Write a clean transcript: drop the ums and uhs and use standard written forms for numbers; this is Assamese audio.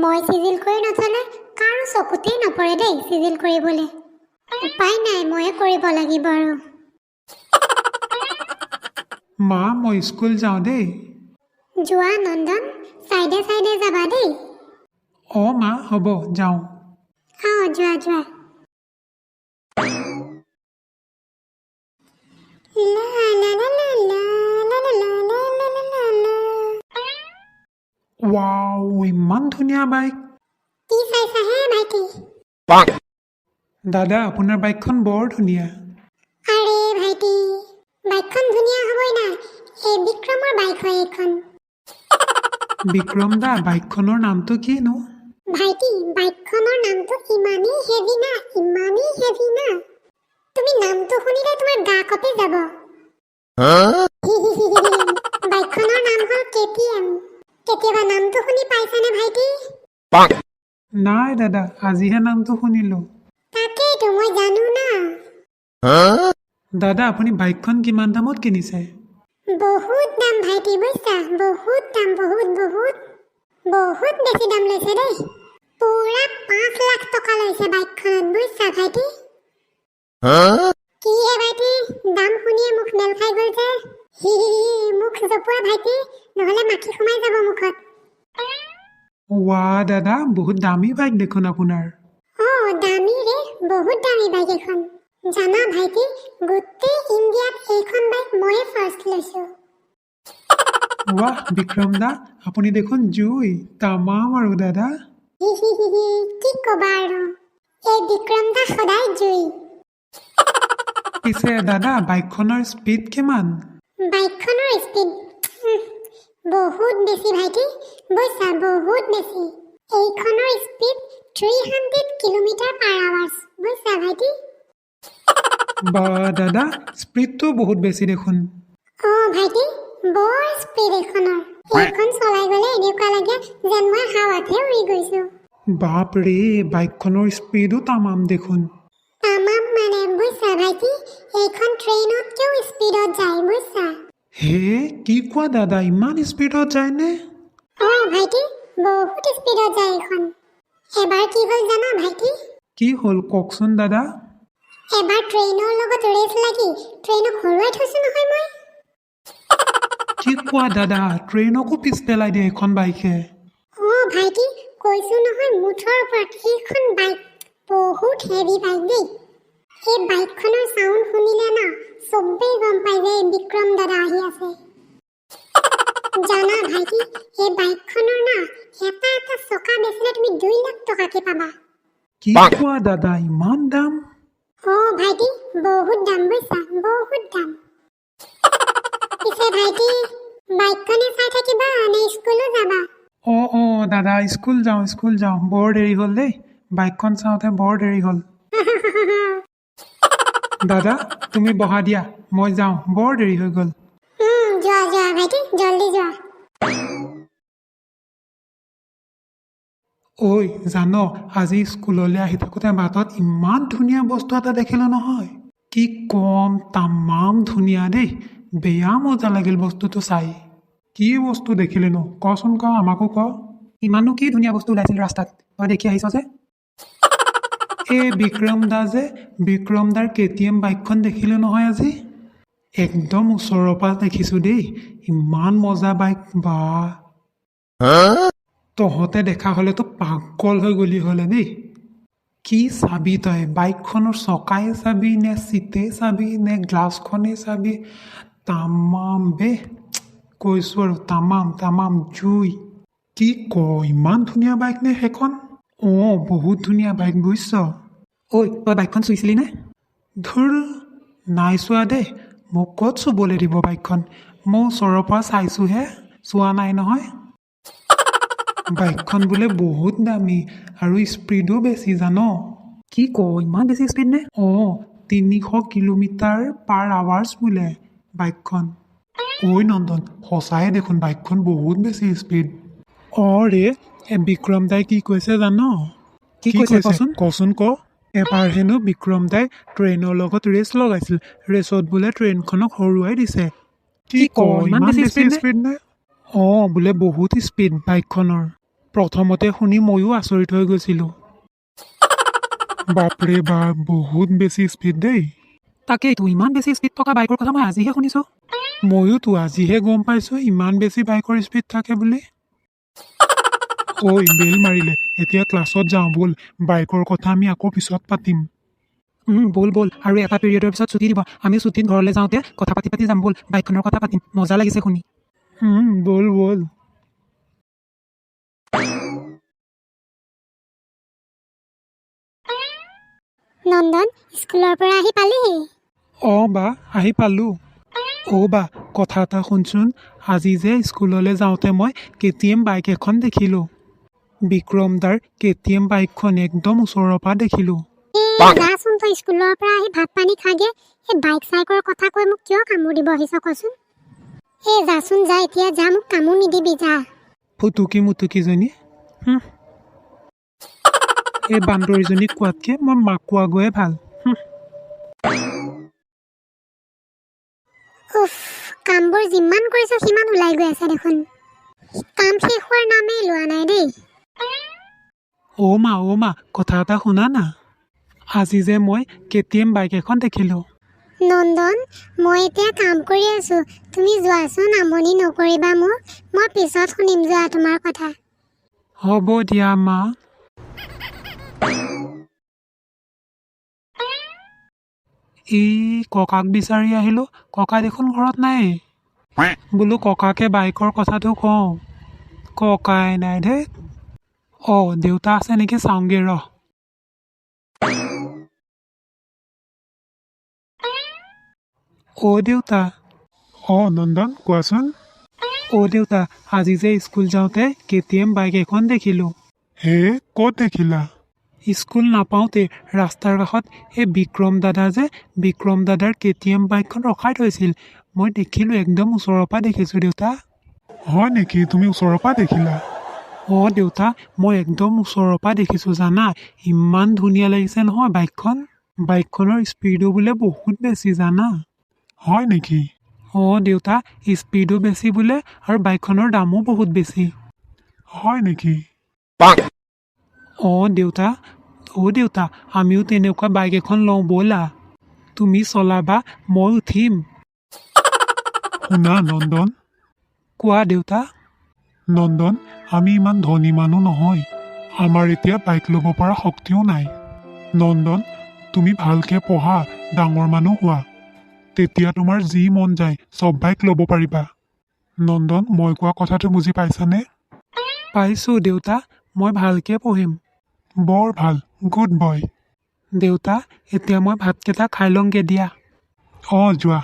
মই চিজিল কৰি নথলে কাৰো চকুতেই নপৰে দেই চিজিল কৰিবলৈ। উপায় নাই, ময়ে কৰিব লাগিব আৰু। মা মই স্কুল যাওঁ দেই। যোৱা নন্দন, চাইডে চাইডে যাবা দেই। মা হ'ব যাওঁ। যোৱা যোৱা। ৱাও, ইমান ধুনীয়া বাইক। কি চাইছাহে ভাইটি? দাদা আপোনাৰ বাইকখন বৰ ধুনীয়া। আৰে ভাইটি, বাইকখন ধুনীয়া হ'বই না, এই বিক্ৰমৰ বাইক হয় এইখন। বিক্ৰম দা, বাইকখনৰ নামটো কিনো? ভাইটি, বাইকখনৰ নামটো ইমানেই হেভি না, তুমি নামটো শুনিলে তোমাৰ গা কঁপি যাব। বাইকখনৰ নাম হ'ল KTM। কেতিয়াবা নামটো শুনি পাইছানে ভাইটি? নাই দাদা, আজিহে নামটো শুনিলো। তাকেইতো মই জানো না। দাদা আপুনি বাইকখন কিমান দামত কিনিছে? বহুত দাম ভাইটি, বুজিছা? বহুত দাম, বহুত বেছি দাম লৈছে দেই। পুৰা 5 লাখ টকা লৈছে বাইকখনত, বুজিছা ভাইটি? কি হে ভাইটি, দাম শুনিয়ে মুখ মেল খাই গ'ল যে? মুখ জপোৱা ভাইটি, নহ'লে মাখি সোমাই যাব মুখত। ৱা দাদা, বহুত দামী বাইক দেখোন আপোনাৰ। দামী ৰে, বহুত দামী বাইক এখন। জানা ভাইটি, গোটেই ইণ্ডিয়াত এইখন বাইক ময়ে ফাৰ্ষ্ট লৈছো। ৱাহ বিক্ৰম দা, আপুনি দেখোন জুই তামাম আৰু দাদা। কি কবা আৰু, এই বিক্ৰম দা সদায় জুই। পিছে দাদা, বাইকখনৰ স্পীড কিমান? বাইকখনৰ স্পীড বহুত বেছি ভাইটি, বুজিছা? বহুত বেছি। এইখনৰ স্পীড 300 km/h, বুজিছা ভাইটি? বা দাদা, স্পীডটো বহুত বেছি দেখোন। ভাইটি, বৰ স্পীড এইখনৰ। এইখন চলাই গ'লে এনেকুৱা লাগে যেন মই হাৱাতহে উৰি গৈছো। বাপৰে, বাইকখনৰ স্পীডো তামাম দেখোন। তামাম মানে, বুজিছা ভাইটি? এইখন ট্ৰেইনতকেও স্পীডত যায়, বুজিছা? হে, কি কোৱা দাদা, ইমান স্পীডত যায়নে? ভাইটি, বহুত স্পীডত যায় এইখন। এবাৰ কি হ'ল জানা ভাইটি? কি হ'ল কওকচোন দাদা। এবাৰ ট্ৰেইনৰ লগত ৰেচ লাগি ট্ৰেইনক হৰুৱাই থৈছো নহয় মই। কি কোৱা দাদা, ট্ৰেইনকো পিছ পেলাই দিয়ে এখন বাইকে? ভাইটি, কৈছো নহয় মুঠৰ ওপৰত। এইখন বাইক বহুত হেভি বাইক দেই। এই বাইকখনৰ চাউণ্ড শুনিলে না চবেই গম পাই যে বিক্ৰম দাদা আহি আছে। জানা ভাইটি, এই বাইকখনৰ না এটা চকা বেচিলে তুমি 2 লাখ টকাকে পাবা। কি কোৱা দাদা, ইমান দাম? ভাইটি, বহুত দাম, বুজিছা? বহুত দাম। পিছে ভাইটি, বাইকখনে চাই থাকিবা নে স্কুলো যাবা? দাদা, স্কুল যাওঁ, বৰ দেৰি হ'ল দেই। বাইকখন চাওঁতে বৰ দেৰি হ'ল। দাদা তুমি বহা দিয়া, মই যাওঁ, বৰ দেৰি হৈ গ'ল। যোৱা ভাইটি, জল্দি যোৱা। ঐ জান, আজি স্কুললৈ আহি থাকোঁতে বাটত ইমান ধুনীয়া বস্তু এটা দেখিলোঁ নহয়। কি কম, তামাম ধুনীয়া দেই। বেয়া মজা লাগিল বস্তুটো চাই। কি বস্তু দেখিলিনো কচোন, আমাকো ক। ইমানো কি ধুনীয়া বস্তু ওলাইছিল ৰাস্তাত, তই দেখি আহিছ যে? বিক্ৰম দাৰ KTM বাইকখন দেখিলোঁ নহয় আজি। একদম ওচৰৰ পৰা দেখিছোঁ দেই, ইমান মজা বাইক। বা তহঁতে দেখা হ'লেতো পাগল হৈ গলি হ'লে দেই। কি চাবি তই, বাইকখনৰ চকাই চাবি নে চিটেই চাবি নে গ্লাছখনেই চাবি? তামাম বে, কৈছোঁ আৰু তামাম জুই। কি ক, ইমান ধুনীয়া বাইক নে সেইখন? বহুত ধুনীয়া বাইক, বুজিছ? তই বাইকখন চুইছিলি নে? ধুৰ, নাই চোৱা দেই। মোক ক'ত চুবলৈ দিব বাইকখন? মই ওচৰৰ পৰা চাইছোঁহে, চোৱা নাই নহয়। বাইকখন বোলে বহুত দামী আৰু স্পীডো বেছি, জান? কি ক, ইমান বেছি স্পীড নে? 300 km/h বোলে বাইকখন। ঐ নন্দন, সঁচায়ে দেখোন বাইকখন বহুত বেছি স্পীড। ৰে, বিক্ৰম দাই কি কৈছে জান? কি কৈছে কচোন ক। এবাৰ হেনো বিক্ৰম দাই ট্ৰেইনৰ লগত ৰেচ লগাইছিল, ৰেচত বোলে ট্ৰেইনখনক হৰুৱাই দিছে। কি ক, ইমান বেছি স্পীড নে? বোলে বহুত স্পীড বাইকখনৰ। প্ৰথমতে শুনি ময়ো আচৰিত হৈ গৈছিলোঁ। বাপৰে বাপ, বহুত বেছি স্পীড দেই। তাকেইতো, ইমান বেছি স্পীড থকা বাইকৰ কথা মই আজিহে শুনিছোঁ। ময়োতো আজিহে গম পাইছোঁ ইমান বেছি বাইকৰ স্পীড থাকে বুলি। ঐ, বেল মাৰিলে, এতিয়া ক্লাছত যাওঁ ব'ল। বাইকৰ কথা আমি আকৌ পিছত পাতিম। ব'ল ব'ল, আৰু এটা পিৰিয়ডৰ পিছত ছুটি দিব। আমি ছুটীত ঘৰলৈ যাওঁতে কথা পাতি পাতি যাম ব'ল। বাইকখনৰ কথা পাতিম, মজা লাগিছে শুনি। ব'ল ব'ল। নন্দন, স্কুলৰ পৰা আহি পালিহি? অঁ বা, আহি পালোঁ। বা, কথা এটা শুনচোন। আজি যে স্কুললৈ যাওঁতে মই KTM বাইক এখন দেখিলোঁ। বিক্ৰম দাৰ KTM বাইকখন একদম ওচৰৰ পৰা দেখিলোঁ। যাচোন, তই স্কুলৰ পৰা আহি ভাত পানী খাগে এই বাইক চাইকৰ কথা কৈ মোক কিয় কামোৰ দিব আহিছ কচোন? যাচোন যা, এতিয়া যা, মোক কামোৰ নিদিবি, যা। ফুটুকি মুটুকিজনী, এই বান্দৰীজনীক কোৱাতকৈ মই মাক কোৱাগৈয়ে ভাল। উফ, কামবোৰ যিমান কৰিছ সিমান ওলাই গৈ আছে দেখোন। কাম শেষ হোৱাৰ নামেই লোৱা নাই দেই। মা, কথা এটা শুনা না। আজি যে মই KTM বাইক এখন দেখিলোঁ। নন্দন, মই এতিয়া কাম কৰি আছো, তুমি যোৱাচোন, আমনি নকৰিবা মোক। মই পিছত শুনিম, যোৱা তোমাৰ কথা। হ'ব দিয়া মা। ককাক বিচাৰি আহিলোঁ, ককা দেখোন ঘৰত নাই। বোলো ককাকে বাইকৰ কথাটো কওঁ, ককাই নাই দেই। দেউতা আছে নেকি, চাওঁগে ৰহ। দেউতা। নন্দন, কোৱাচোন। দেউতা, আজি যে স্কুল যাওঁতে KTM বাইক এখন দেখিলোঁ। ক'ত দেখিলা? স্কুল নাপাওঁতে ৰাস্তাৰ কাষত এই বিক্ৰম দাদাৰ KTM বাইকখন ৰখাই থৈছিল। মই দেখিলোঁ, একদম ওচৰৰ পৰা দেখিছোঁ দেউতা। হয় নেকি, তুমি ওচৰৰ পৰা দেখিলা? দেউতা, মই একদম ওচৰৰ পৰা দেখিছোঁ জানা। ইমান ধুনীয়া লাগিছে নহয় বাইকখন। বাইকখনৰ স্পীডো বোলে বহুত বেছি জানা। হয় নেকি? দেউতা, স্পীডো বেছি বোলে, আৰু বাইকখনৰ দামো বহুত বেছি। হয় নেকি? দেউতা, আমিও তেনেকুৱা বাইক এখন লওঁ ব'লা। তুমি চলাবা, মই উঠিম। শুনা নন্দন। কোৱা দেউতা। নন্দন, আমি ইমান ধনী মানুহ নহয়। আমাৰ এতিয়া বাইক ল'ব পৰা শক্তিও নাই। নন্দন, তুমি ভালকৈ পঢ়া, ডাঙৰ মানুহ হোৱা। তেতিয়া তোমাৰ যি মন যায় চব বাইক ল'ব পাৰিবা। নন্দন, মই কোৱা কথাটো বুজি পাইছানে? পাইছোঁ দেউতা, মই ভালকৈ পঢ়িম। বৰ ভাল, গুড বয়। দেউতা, এতিয়া মই ভাতকেইটা খাই লওঁগৈ দিয়া। যোৱা।